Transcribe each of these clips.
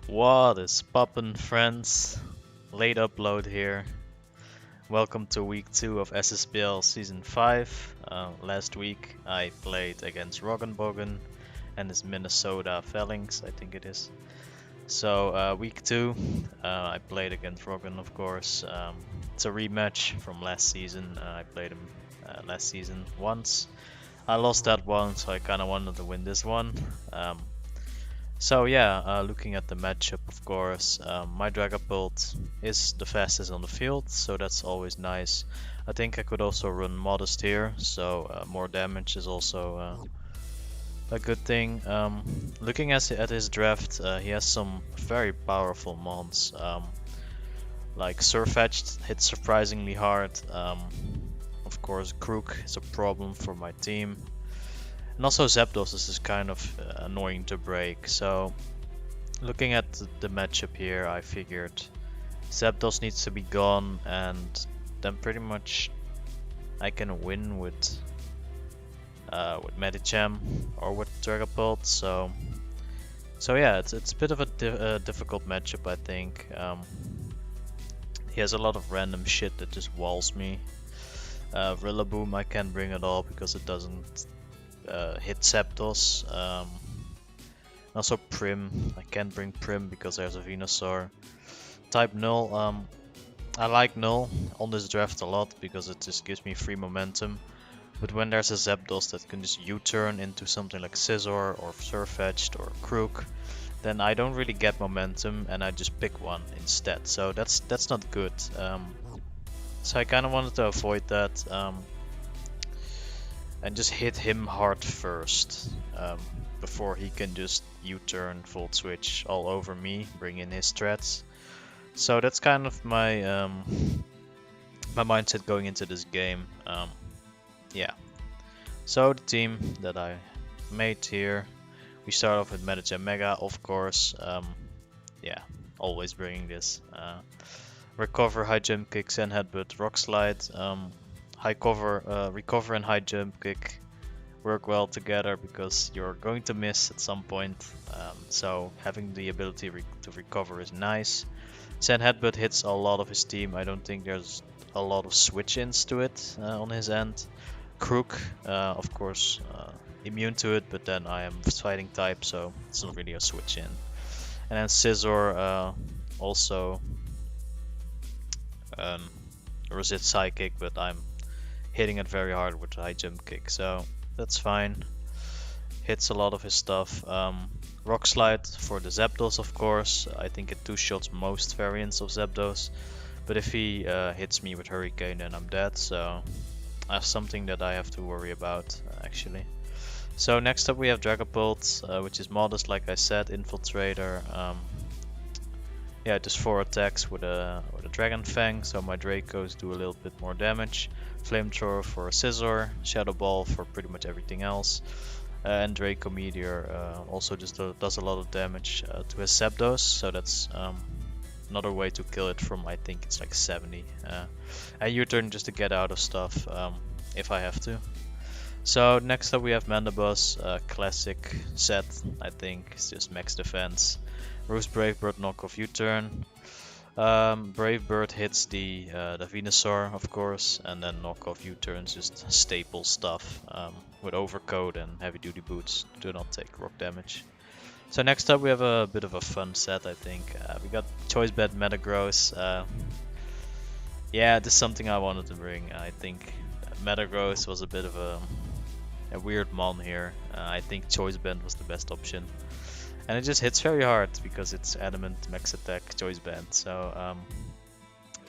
What is poppin', friends? Late upload here. Welcome to week 2 of SSBL season 5. Last week I played against Roggen and his Minnesota Phalanx, I think it is. So week 2 I played against Roggen, of course. It's a rematch from last season. I played him last season once. I lost that one, so I kind of wanted to win this one. So yeah, looking at the matchup, of course, my Dragapult is the fastest on the field, so that's always nice. I think I could also run Modest here, so more damage is also a good thing. Looking at his draft, he has some very powerful mons. Like Surfetched hits surprisingly hard. Of course, Crook is a problem for my team. And also Zapdos is kind of annoying to break, so looking at the matchup here, I figured Zapdos needs to be gone, and then pretty much I can win with Medicham or with Dragapult. So yeah, it's a bit of a difficult matchup, I think. He has a lot of random shit that just walls me. Rillaboom I can't bring at all because it doesn't hit Zapdos. Also Prim, I can't bring Prim because there's a Venusaur. Type Null, I like Null on this draft a lot because it just gives me free momentum. But when there's a Zapdos that can just U-turn into something like Scizor or Surfetched or Crook, then I don't really get momentum and I just pick one instead. So that's not good. So I kind of wanted to avoid that. And just hit him hard first before he can just U-turn, Volt Switch all over me, bring in his threats. So that's kind of my my mindset going into this game. Yeah. So the team that I made here, we start off with Medicham Mega, of course. Yeah, always bringing this. Recover, high jump kick, Sand Headbutt, Rock Slide. High cover, recover and high jump kick work well together because you're going to miss at some point. So having the ability to recover is nice. Sand Headbutt hits a lot of his team. I don't think there's a lot of switch-ins to it on his end. Crook, of course, immune to it, but then I am fighting type, so it's not really a switch-in. And then Scizor also resist Psychic, but I'm hitting it very hard with high jump kick, so that's fine. Hits a lot of his stuff. Rock Slide for the Zapdos, of course. I think it two-shots most variants of Zapdos, but if he hits me with Hurricane, then I'm dead, so that's something that I have to worry about, actually. So next up we have Dragapult, which is modest, like I said, Infiltrator. Yeah, just 4 attacks with a Dragon Fang, so my Dracos do a little bit more damage. Flamethrower for Scizor, Shadow Ball for pretty much everything else. And Draco Meteor also just does a lot of damage to his Zapdos, so that's another way to kill it from, I think it's like 70. And U-turn just to get out of stuff if I have to. So next up we have Mandibus, classic set, I think, it's just max defense. Roost Brave Bird knockoff U-turn. Brave Bird hits the Venusaur, of course, and then knockoff U-turns, just staple stuff with overcoat and heavy duty boots do not take rock damage. So next up we have a bit of a fun set, I think. We got Choice Bed Metagross. Yeah, this is something I wanted to bring. I think Metagross was a bit of a weird mon here. I think Choice Band was the best option. And it just hits very hard because it's Adamant, Max Attack, Choice Band. So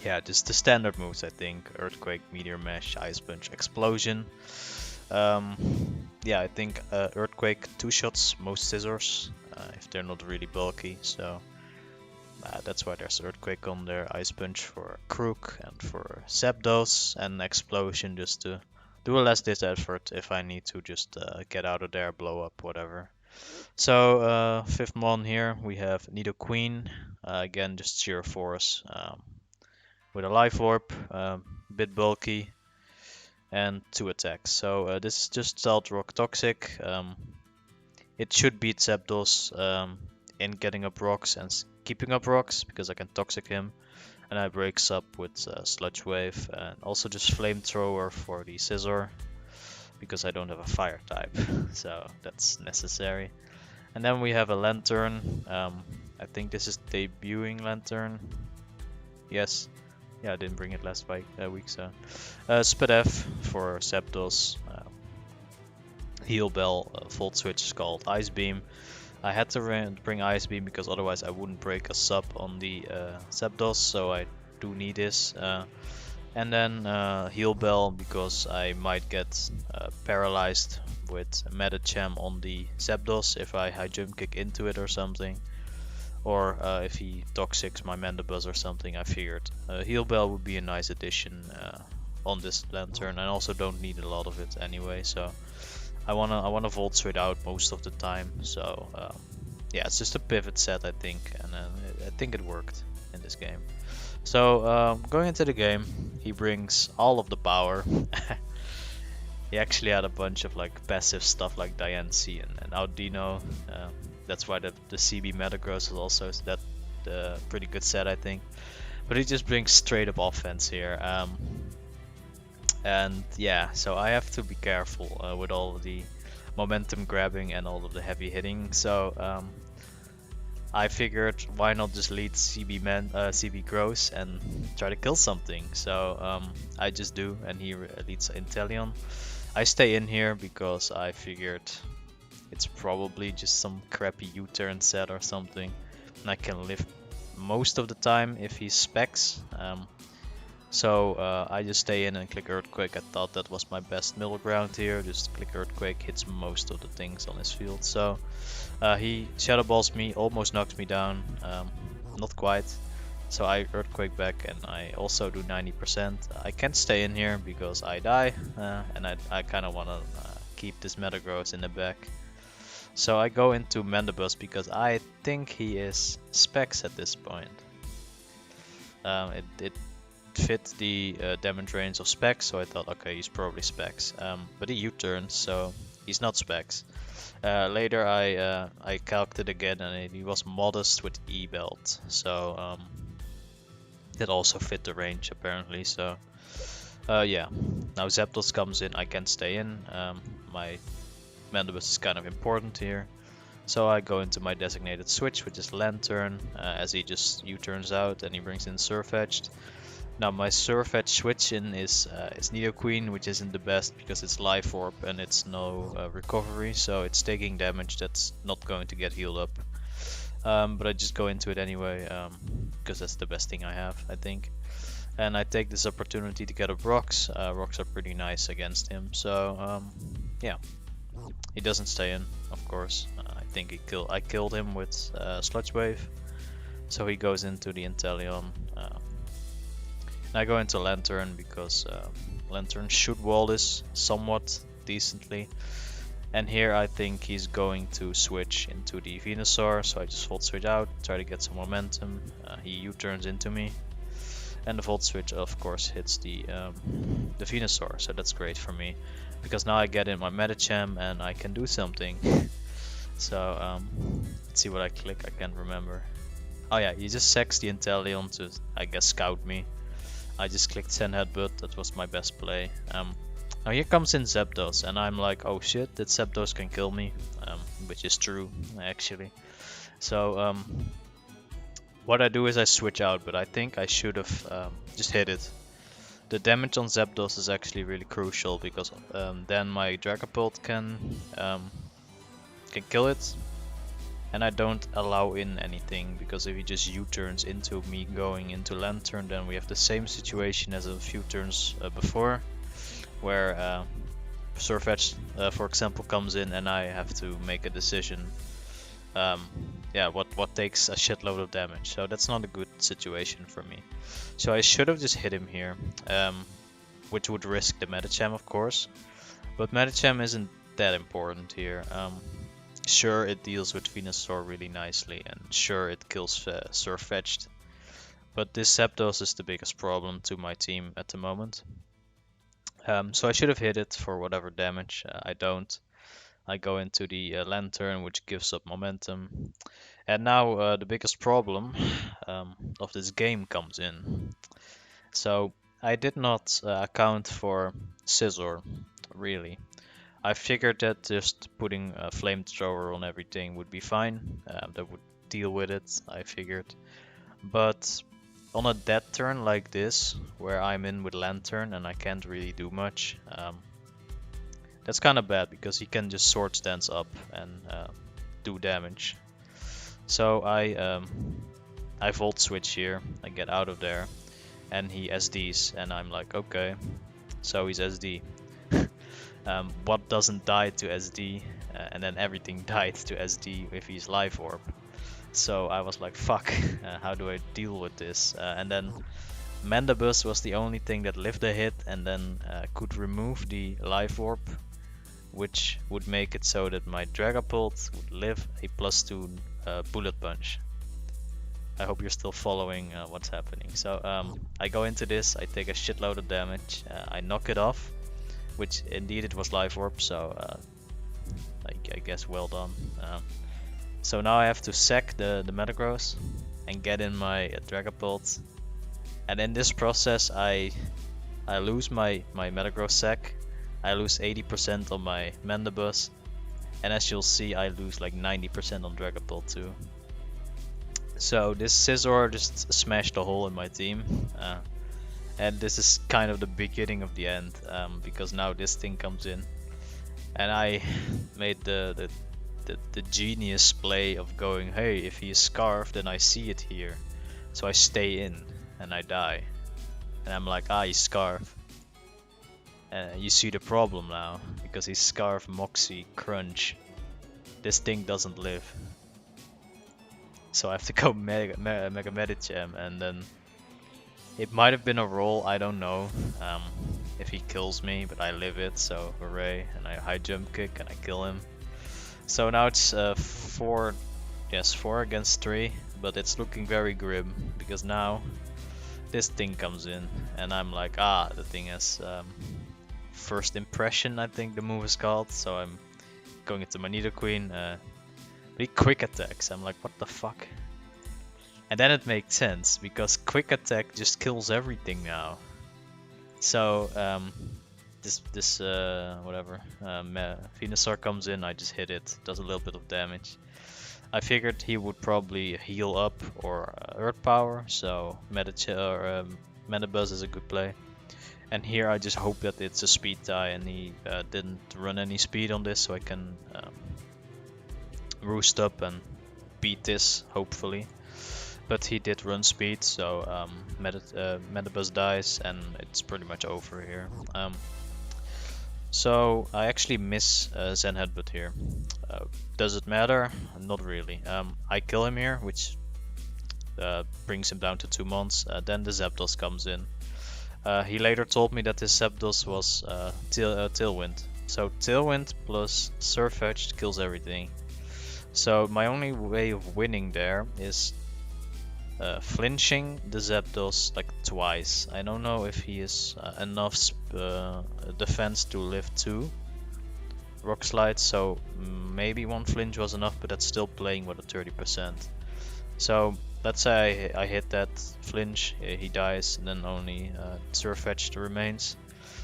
yeah, just the standard moves, I think. Earthquake, Meteor Mash, Ice Punch, Explosion. Yeah, I think Earthquake, 2 shots, most Scizors, if they're not really bulky. So that's why there's Earthquake on there. Ice Punch for Crook and for Zapdos. And Explosion just to do a less ditch effort if I need to just get out of there, blow up, whatever. So, 5th mon here, we have Nidoqueen, again just sheer force, with a Life Orb, bit bulky, and 2 attacks. So this is just Stealth Rock Toxic, it should beat Zapdos, in getting up rocks and keeping up rocks because I can toxic him. And I breaks up with Sludge Wave and also just Flamethrower for the Scizor because I don't have a fire type, so that's necessary. And then we have a Lantern. I think this is debuting Lantern. Yes. Yeah, I didn't bring it last week, so. Spadef for Zapdos. Heal Bell, Volt Switch is called Ice Beam. I had to bring Ice Beam because otherwise I wouldn't break a sub on the Zapdos, so I do need this. And then Heal Bell because I might get paralyzed with Medicham on the Zapdos if I high jump kick into it or something. Or if he toxics my Mandibuzz or something, I figured Heal Bell would be a nice addition on this Lantern. I also don't need a lot of it anyway, so I wanna Volt Switch out most of the time. So yeah, it's just a pivot set I think, and I think it worked in this game. So going into the game, he brings all of the power. He actually had a bunch of like passive stuff like Diancie and Audino. That's why the CB Metagross is also that pretty good set I think. But he just brings straight up offense here. And yeah, so I have to be careful with all of the momentum grabbing and all of the heavy hitting. So I figured why not just lead CB Gross and try to kill something. So I just do, and he leads Inteleon. I stay in here because I figured it's probably just some crappy U-turn set or something, and I can live most of the time if he specs. So I just stay in and click Earthquake. I thought that was my best middle ground here. Just click Earthquake, hits most of the things on his field. So he Shadow Balls me, almost knocks me down, not quite. So I Earthquake back and I also do 90%. I can't stay in here because I die, and I kind of want to keep this Metagross in the back. So I go into Mandibuzz because I think he is specs at this point. It fit the damage range of specs, so I thought, okay, he's probably specs. But he U-turns, so he's not specs. Later I calced it again, and he was modest with E-belt, so that also fit the range apparently. So yeah, now Zapdos comes in, I can stay in. My Mandibuzz is kind of important here. So I go into my designated switch, which is Lantern, as he just U-turns out and he brings in Surfetched. Now my Surfetched switch in is Nidoqueen, which isn't the best because it's Life Orb and it's no recovery, so it's taking damage that's not going to get healed up. But I just go into it anyway, because that's the best thing I have, I think. And I take this opportunity to get up rocks. Rocks are pretty nice against him, so yeah. He doesn't stay in, of course. I think I killed him with Sludge Wave. So he goes into the Inteleon. And I go into Lantern because Lantern should wall this somewhat decently. And here I think he's going to switch into the Venusaur, so I just Volt Switch out, try to get some momentum. He U-turns into me. And the Volt Switch of course hits the Venusaur, so that's great for me. Because now I get in my Medicham and I can do something. So let's see what I click, I can't remember. Oh yeah, he just sacks the Inteleon to, I guess, scout me. I just clicked Send Headbutt, that was my best play. Now here comes in Zapdos, and I'm like, oh shit, that Zapdos can kill me, which is true, actually. So what I do is I switch out, but I think I should have just hit it. The damage on Zapdos is actually really crucial, because then my Dragapult can kill it, and I don't allow in anything, because if he just U-turns into me going into Lantern, then we have the same situation as a few turns before, where Surfetched, for example, comes in and I have to make a decision. Yeah, what takes a shitload of damage, so that's not a good situation for me. So I should have just hit him here, which would risk the Medicham, of course, but Medicham isn't that important here. Sure, it deals with Venusaur really nicely, and sure, it kills Surfetched, but this Zapdos is the biggest problem to my team at the moment. So I should have hit it for whatever damage. I don't. I go into the Lantern, which gives up momentum. And now the biggest problem of this game comes in. So I did not account for Scizor, really. I figured that just putting a flamethrower on everything would be fine. That would deal with it, I figured. But on a dead turn like this, where I'm in with Lantern and I can't really do much, that's kind of bad because he can just sword stance up and do damage. So I volt switch here, I get out of there, and he SDs, and I'm like, okay, so he's SD. What doesn't die to SD, and then everything died to SD if he's Life Orb. So I was like, fuck, how do I deal with this? And then Mandibus was the only thing that lived a hit and then could remove the Life Orb, which would make it so that my Dragapult would live a +2 Bullet Punch. I hope you're still following what's happening. So I go into this, I take a shitload of damage, I knock it off, which indeed it was Life Orb, so I guess well done. So now I have to sack the Metagross and get in my Dragapult. And in this process I lose my Metagross sack, I lose 80% on my Mandibus, and as you'll see I lose like 90% on Dragapult too. So this Scizor just smashed a hole in my team, and this is kind of the beginning of the end, because now this thing comes in, and I made the genius play of going, hey, if he is Scarf then I see it here, so I stay in and I die, and I'm like, he's Scarf. You see the problem now, because he's Scarf, Moxie, Crunch, this thing doesn't live. So I have to go Mega Medicham, and then it might have been a roll, I don't know, if he kills me, but I live it, so hooray, and I high jump kick and I kill him. So now it's 4 against 3, but it's looking very grim, because now this thing comes in, and I'm like, the thing has first impression, I think the move is called, so I'm going into my Nidoqueen. He quick attacks. I'm like, what the fuck? And then it makes sense, because quick attack just kills everything now. So this Venusaur comes in, I just hit it, does a little bit of damage. I figured he would probably heal up or Earth Power, so Medibuzz is a good play. And here I just hope that it's a speed tie and he didn't run any speed on this, so I can roost up and beat this, hopefully. But he did run speed, so Medibuzz dies and it's pretty much over here. So I actually miss Zen Headbutt here. Does it matter? Not really. I kill him here, which brings him down to 2 months. Then the Zapdos comes in. He later told me that his Zapdos was Tailwind. So Tailwind plus Surfetched kills everything. So my only way of winning there is flinching the Zapdos like twice. I don't know if he is enough defense to live 2 Rock Slide, so maybe 1 flinch was enough, but that's still playing with a 30%. So let's say I hit that flinch, he dies, and then only Surfetched remains.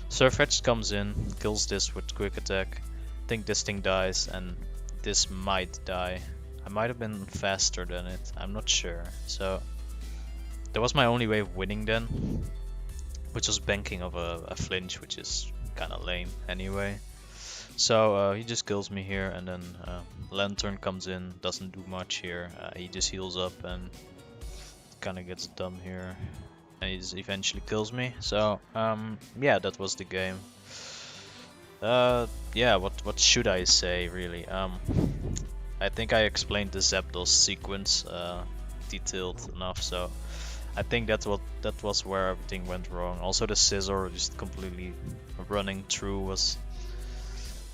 Surfetched comes in, kills this with quick attack. I think this thing dies, and this might die. I might have been faster than it, I'm not sure. So that was my only way of winning then, which was banking of a flinch, which is kind of lame anyway. So he just kills me here, and then Lantern comes in, doesn't do much here. He just heals up and kind of gets dumb here, and he eventually kills me. So yeah, that was the game. Yeah, what should I say really? I think I explained the Zapdos sequence detailed enough, so I think that was where everything went wrong. Also the Scizor just completely running through was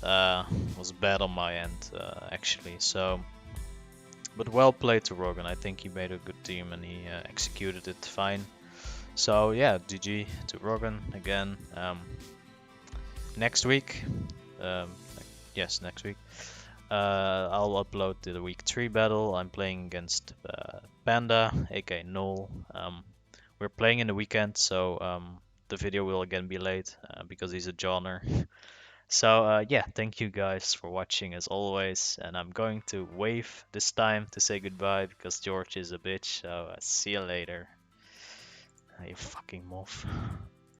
bad on my end actually. So, but well played to Roggen. I think he made a good team and he executed it fine. So yeah, GG to Roggen again. Next week, yes, next week I'll upload the week 3 battle. I'm playing against Panda, aka Null. We're playing in the weekend, so the video will again be late because he's a joner. So yeah, thank you guys for watching as always, and I'm going to wave this time to say goodbye because George is a bitch. So see you later. You fucking moth.